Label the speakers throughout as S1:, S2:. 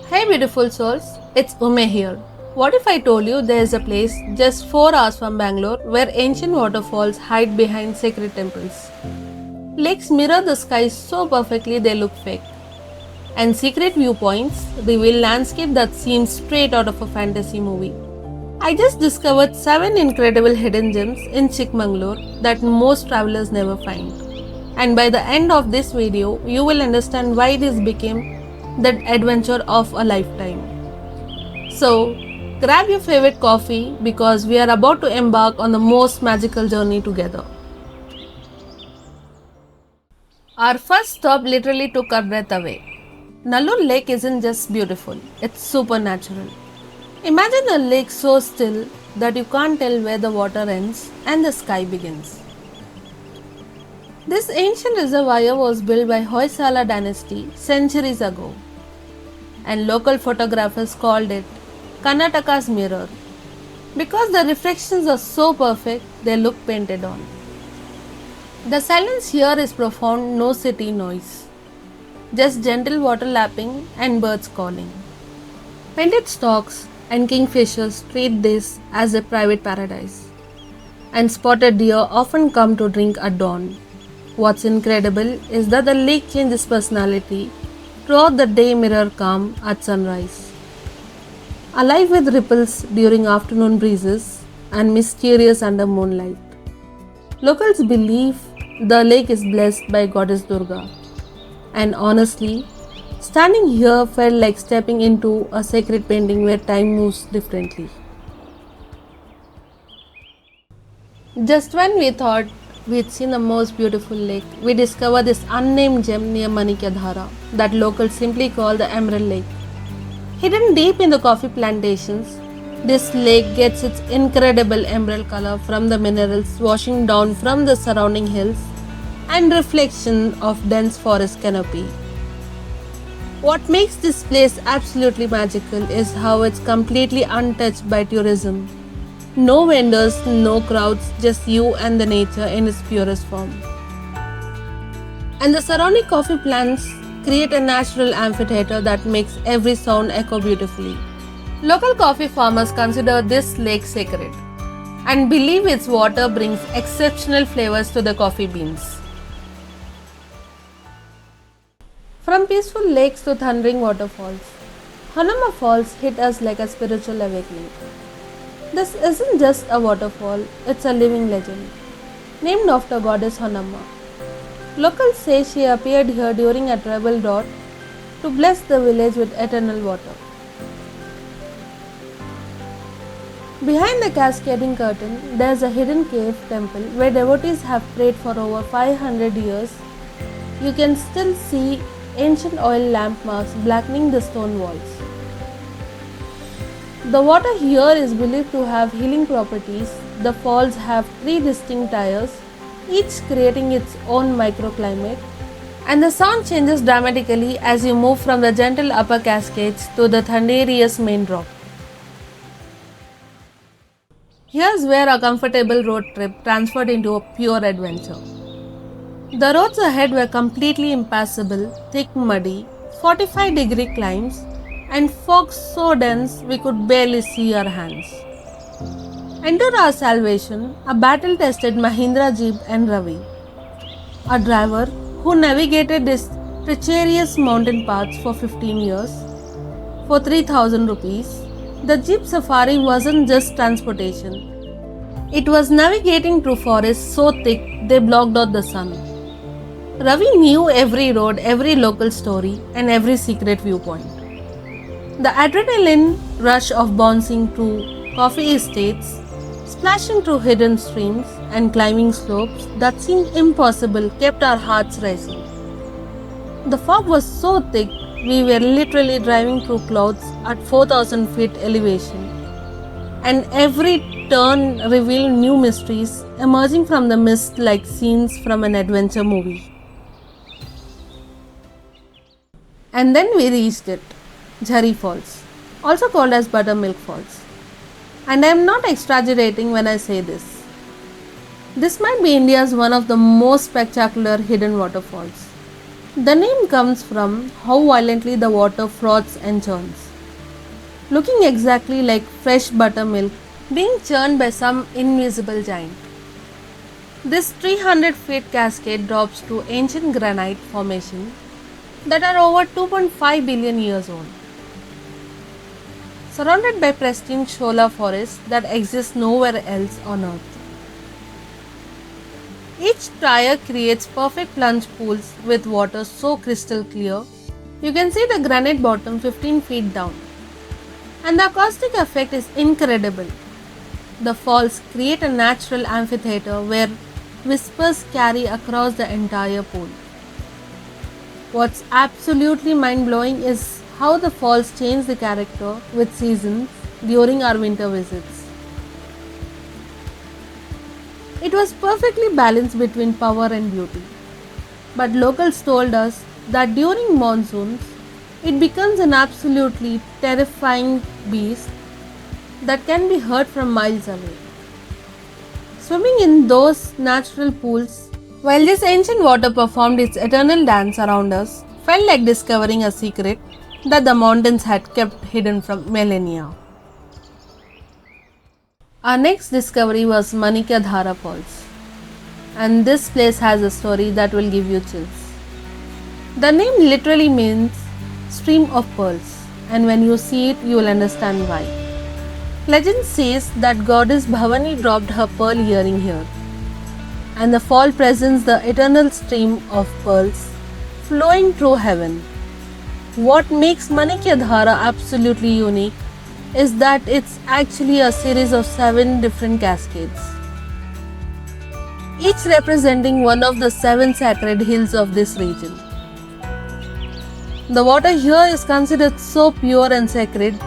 S1: Hey beautiful souls, it's Ume here. What if I told you there is a place just 4 hours from Bangalore where ancient waterfalls hide behind sacred temples? Lakes mirror the sky so perfectly they look fake. And secret viewpoints reveal landscape that seems straight out of a fantasy movie. I just discovered 7 incredible hidden gems in Chikmagalur that most travelers never find. And by the end of this video, you will understand why this became the adventure of a lifetime. So, grab your favorite coffee because we are about to embark on the most magical journey together. Our first stop literally took our breath away. Nallur Lake isn't just beautiful, it's supernatural. Imagine a lake so still that you can't tell where the water ends and the sky begins. This ancient reservoir was built by Hoysala dynasty centuries ago, and local photographers called it Karnataka's mirror because the reflections are so perfect they look painted on. The silence here is profound, no city noise, just gentle water lapping and birds calling. Painted storks and kingfishers treat this as a private paradise, and spotted deer often come to drink at dawn. What's incredible is that the lake changes personality throughout the day, mirror calm at sunrise, alive with ripples during afternoon breezes and mysterious under moonlight. Locals believe the lake is blessed by goddess Durga, and honestly, standing here felt like stepping into a sacred painting where time moves differently. Just when we thought we'd seen the most beautiful lake, we discovered this unnamed gem near Manikyadhare that locals simply call the Emerald Lake. Hidden deep in the coffee plantations, this lake gets its incredible emerald color from the minerals washing down from the surrounding hills and reflection of dense forest canopy. What makes this place absolutely magical is how it's completely untouched by tourism. No vendors, no crowds, just you and the nature in its purest form. And the surrounding coffee plants create a natural amphitheater that makes every sound echo beautifully. Local coffee farmers consider this lake sacred and believe its water brings exceptional flavors to the coffee beans. From peaceful lakes to thundering waterfalls, Honnavmma Falls hit us like a spiritual awakening. This isn't just a waterfall, it's a living legend, named after goddess Honnavmma. Locals say she appeared here during a tribal drought to bless the village with eternal water. Behind the cascading curtain, there's a hidden cave temple where devotees have prayed for over 500 years. You can still see ancient oil lamp marks blackening the stone walls. The water here is believed to have healing properties. The falls have 3 distinct tiers, each creating its own microclimate, and the sound changes dramatically as you move from the gentle upper cascades to the thunderous main drop. Here's where a comfortable road trip transferred into a pure adventure. The roads ahead were completely impassable, thick muddy, 45-degree climbs, and fog so dense we could barely see our hands. And to our salvation, a battle-tested Mahindra Jeep and Ravi, a driver who navigated this treacherous mountain paths for 15 years. For 3,000 rupees, the Jeep Safari wasn't just transportation. It was navigating through forests so thick they blocked out the sun. Ravi knew every road, every local story, and every secret viewpoint. The adrenaline rush of bouncing through coffee estates, splashing through hidden streams, and climbing slopes that seemed impossible kept our hearts racing. The fog was so thick, we were literally driving through clouds at 4,000 feet elevation, and every turn revealed new mysteries emerging from the mist like scenes from an adventure movie. And then we reached it, Jhari Falls, also called as Buttermilk Falls. And I am not exaggerating when I say this. This might be India's one of the most spectacular hidden waterfalls. The name comes from how violently the water froths and churns, looking exactly like fresh buttermilk being churned by some invisible giant. This 300 feet cascade drops to ancient granite formations that are over 2.5 billion years old, surrounded by pristine shola forests that exist nowhere else on earth. Each trier creates perfect plunge pools with water so crystal clear you can see the granite bottom 15 feet down. And the acoustic effect is incredible. The falls create a natural amphitheater where whispers carry across the entire pool. What's absolutely mind-blowing is how the falls change the character with seasons during our winter visits. It was perfectly balanced between power and beauty. But locals told us that during monsoons, it becomes an absolutely terrifying beast that can be heard from miles away. Swimming in those natural pools, while this ancient water performed its eternal dance around us, felt like discovering a secret that the mountains had kept hidden from millennia. Our next discovery was Manikyadhare Falls, and this place has a story that will give you chills. The name literally means stream of pearls, and when you see it, you will understand why. Legend says that goddess Bhavani dropped her pearl earring here, and the fall presents the eternal stream of pearls flowing through heaven. What makes Manikyadhare absolutely unique is that it's actually a series of 7 different cascades, each representing one of the 7 sacred hills of this region. The water here is considered so pure and sacred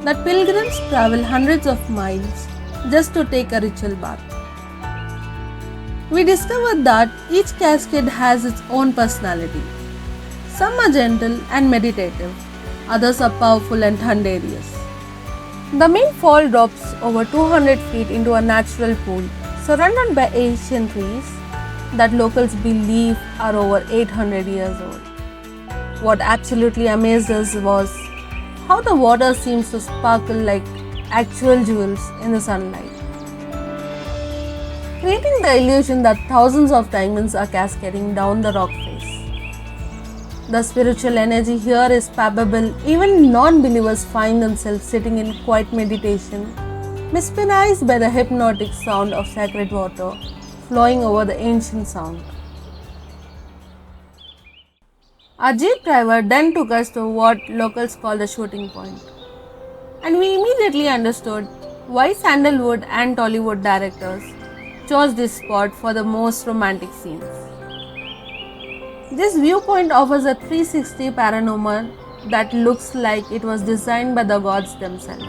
S1: that pilgrims travel hundreds of miles just to take a ritual bath. We discovered that each cascade has its own personality. Some are gentle and meditative, others are powerful and thunderous. The main fall drops over 200 feet into a natural pool surrounded by ancient trees that locals believe are over 800 years old. What absolutely amazed us was how the water seems to sparkle like actual jewels in the sunlight, creating the illusion that thousands of diamonds are cascading down the rock face. The spiritual energy here is palpable. Even non-believers find themselves sitting in quiet meditation, mesmerized by the hypnotic sound of sacred water flowing over the ancient sound. Our jeep driver then took us to what locals call the shooting point, and we immediately understood why Sandalwood and Tollywood directors chose this spot for the most romantic scenes. This viewpoint offers a 360 panorama that looks like it was designed by the gods themselves.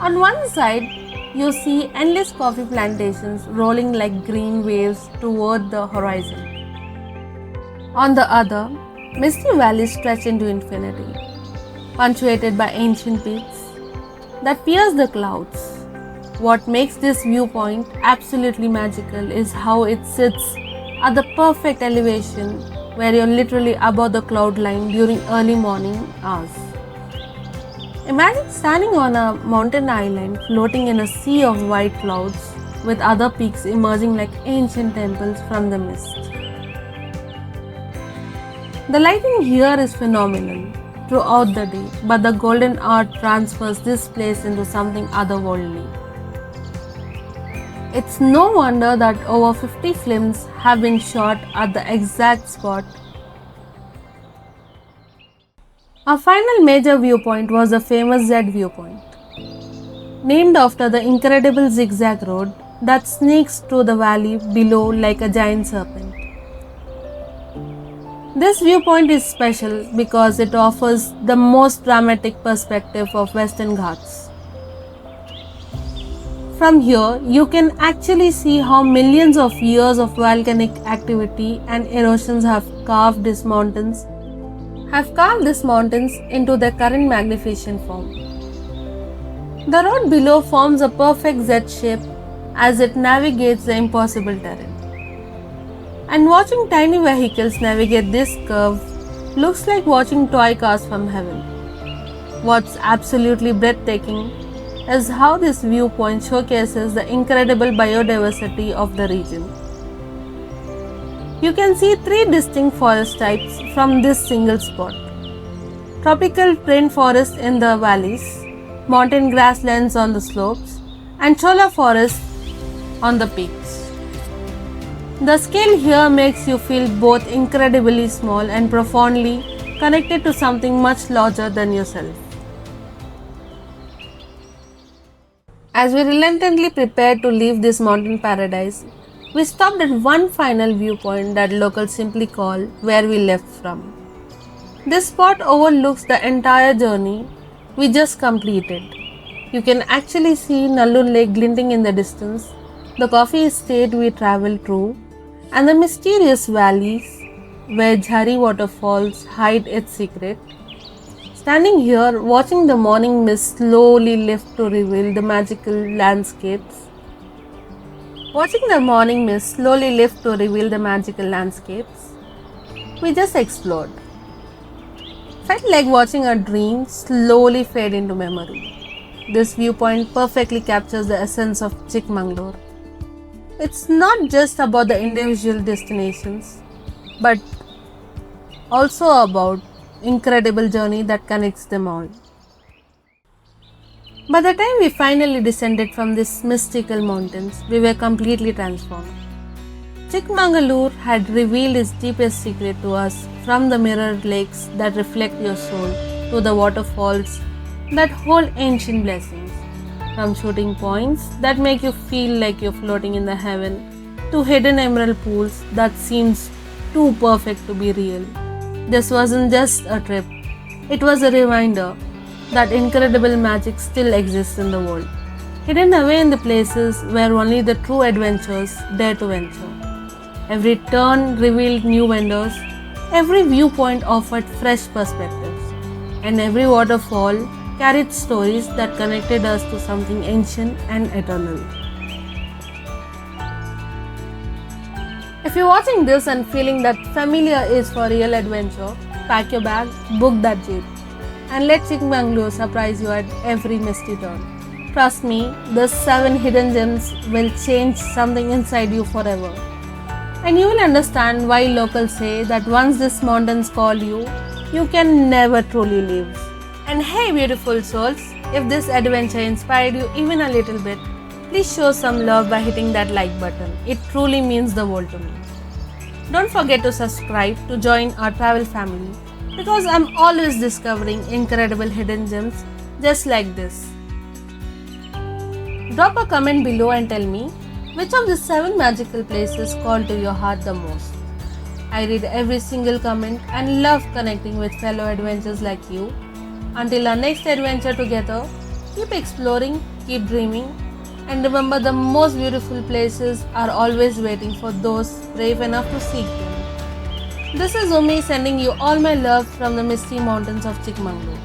S1: On one side, you see endless coffee plantations rolling like green waves toward the horizon. On the other, misty valleys stretch into infinity, punctuated by ancient peaks that pierce the clouds. What makes this viewpoint absolutely magical is how it sits at the perfect elevation where you're literally above the cloud line during early morning hours. Imagine standing on a mountain island floating in a sea of white clouds with other peaks emerging like ancient temples from the mist. The lighting here is phenomenal throughout the day, but the golden hour transfers this place into something otherworldly. It's no wonder that over 50 films have been shot at the exact spot. Our final major viewpoint was the famous Z viewpoint, named after the incredible zigzag road that snakes through the valley below like a giant serpent. This viewpoint is special because it offers the most dramatic perspective of Western Ghats. From here, you can actually see how millions of years of volcanic activity and erosions have carved these mountains into their current magnificent form. The road below forms a perfect Z shape as it navigates the impossible terrain. And watching tiny vehicles navigate this curve looks like watching toy cars from heaven. What's absolutely breathtaking is how this viewpoint showcases the incredible biodiversity of the region. You can see three distinct forest types from this single spot: tropical rainforest in the valleys, mountain grasslands on the slopes, and cholla forest on the peaks. The scale here makes you feel both incredibly small and profoundly connected to something much larger than yourself. As we reluctantly prepared to leave this mountain paradise, we stopped at one final viewpoint that locals simply call where we left from. This spot overlooks the entire journey we just completed. You can actually see Nallur Lake glinting in the distance, the coffee estate we traveled through, and the mysterious valleys where Jhari Waterfalls hide its secret. Standing here, watching the morning mist slowly lift to reveal the magical landscapes. We just explored. Felt like watching a dream slowly fade into memory. This viewpoint perfectly captures the essence of Chikmagalur. It's not just about the individual destinations, but also about incredible journey that connects them all. By the time we finally descended from these mystical mountains, we were completely transformed. Chikmagalur had revealed its deepest secret to us, from the mirrored lakes that reflect your soul to the waterfalls that hold ancient blessings, from shooting points that make you feel like you're floating in the heaven to hidden emerald pools that seems too perfect to be real. This wasn't just a trip, it was a reminder that incredible magic still exists in the world, hidden away in the places where only the true adventurers dare to venture. Every turn revealed new vendors, every viewpoint offered fresh perspectives, and every waterfall carried stories that connected us to something ancient and eternal. If you're watching this and feeling that familiar is for real adventure, pack your bag, book that jeep, and let Chikmagalur surprise you at every misty turn. Trust me, the 7 hidden gems will change something inside you forever. And you will understand why locals say that once these mountains call you, you can never truly leave. And hey beautiful souls, if this adventure inspired you even a little bit, please show some love by hitting that like button. It truly means the world to me. Don't forget to subscribe to join our travel family, because I'm always discovering incredible hidden gems just like this. Drop a comment below and tell me which of the 7 magical places call to your heart the most. I read every single comment and love connecting with fellow adventurers like you. Until our next adventure together, keep exploring, keep dreaming, and remember, the most beautiful places are always waiting for those brave enough to seek them. This is Umi sending you all my love from the misty mountains of Chikmagalur.